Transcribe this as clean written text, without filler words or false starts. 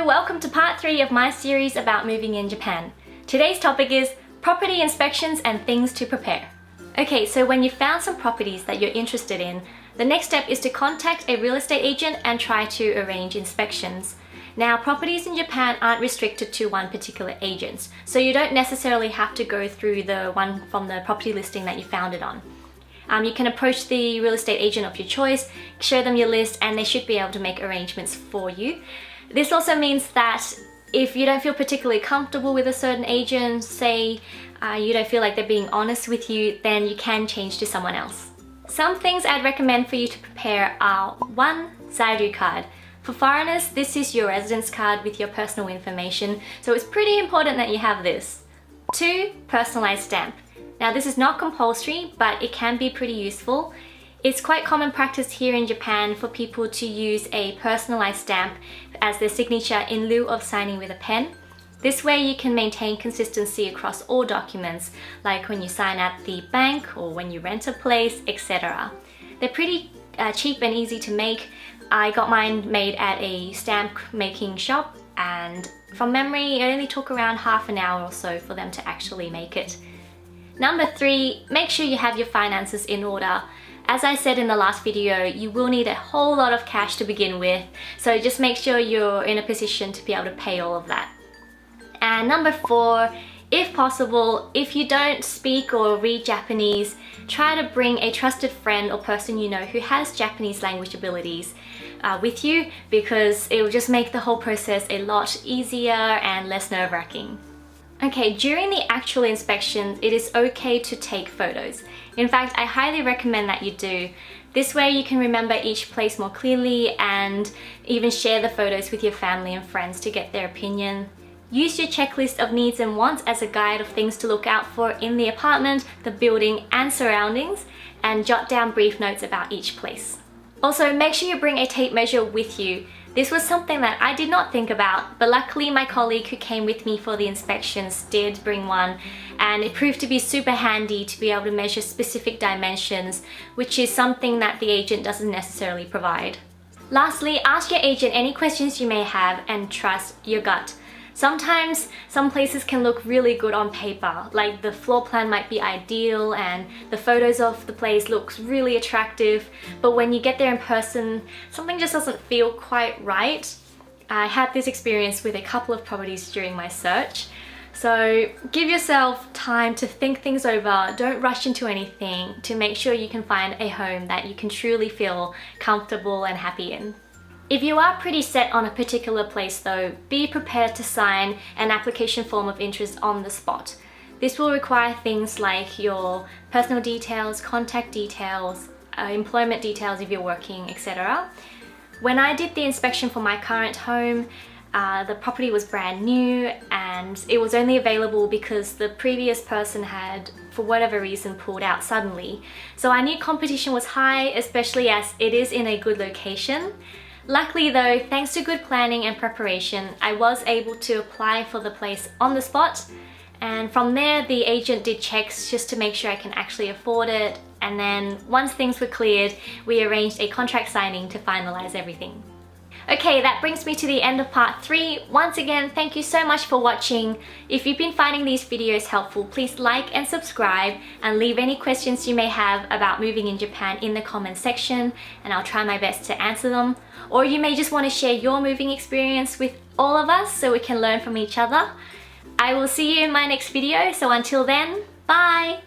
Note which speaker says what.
Speaker 1: welcome to part 3 of my series about moving in Japan. Today's topic is property inspections and things to prepare. Okay, so when you've found some properties that you're interested in, the next step is to contact a real estate agent and try to arrange inspections. Now, properties in Japan aren't restricted to one particular agent, so you don't necessarily have to go through the one from the property listing that you found it on. You can approach the real estate agent of your choice, show them your list, and they should be able to make arrangements for you. This also means that if you don't feel particularly comfortable with a certain agent, say you don't feel like they're being honest with you, then you can change to someone else. Some things I'd recommend for you to prepare are 1. Zairyu card. For foreigners, this is your residence card with your personal information, so it's pretty important that you have this. 2. Personalized stamp. Now, this is not compulsory, but it can be pretty useful. It's quite common practice here in Japan for people to use a personalized stamp as their signature in lieu of signing with a pen. This way you can maintain consistency across all documents, like when you sign at the bank or when you rent a place, etc. They're pretty cheap and easy to make. I got mine made at a stamp making shop, and from memory it only took around half an hour or so for them to actually make it. Number 3, make sure you have your finances in order. As I said in the last video, you will need a whole lot of cash to begin with, so just make sure you're in a position to be able to pay all of that. And number 4, if possible, if you don't speak or read Japanese, try to bring a trusted friend or person you know who has Japanese language abilities with you, because it will just make the whole process a lot easier and less nerve-wracking. Okay, during the actual inspection, it is okay to take photos. In fact, I highly recommend that you do. This way you can remember each place more clearly and even share the photos with your family and friends to get their opinion. Use your checklist of needs and wants as a guide of things to look out for in the apartment, the building and surroundings, and jot down brief notes about each place. Also, make sure you bring a tape measure with you. This was something that I did not think about, but luckily my colleague who came with me for the inspections did bring one, and it proved to be super handy to be able to measure specific dimensions, which is something that the agent doesn't necessarily provide. Lastly, ask your agent any questions you may have and trust your gut. Sometimes some places can look really good on paper, like the floor plan might be ideal and the photos of the place looks really attractive, but when you get there in person, something just doesn't feel quite right. I had this experience with a couple of properties during my search. So give yourself time to think things over, don't rush into anything, to make sure you can find a home that you can truly feel comfortable and happy in. If you are pretty set on a particular place though, be prepared to sign an application form of interest on the spot. This will require things like your personal details, contact details, employment details if you're working, etc. When I did the inspection for my current home, the property was brand new and it was only available because the previous person had, for whatever reason, pulled out suddenly. So I knew competition was high, especially as it is in a good location. Luckily though, thanks to good planning and preparation, I was able to apply for the place on the spot, and from there the agent did checks just to make sure I can actually afford it, and then once things were cleared, we arranged a contract signing to finalize everything. Okay, that brings me to the end of part 3. Once again, thank you so much for watching. If you've been finding these videos helpful, please like and subscribe and leave any questions you may have about moving in Japan in the comments section, and I'll try my best to answer them. Or you may just want to share your moving experience with all of us so we can learn from each other. I will see you in my next video, so until then, bye!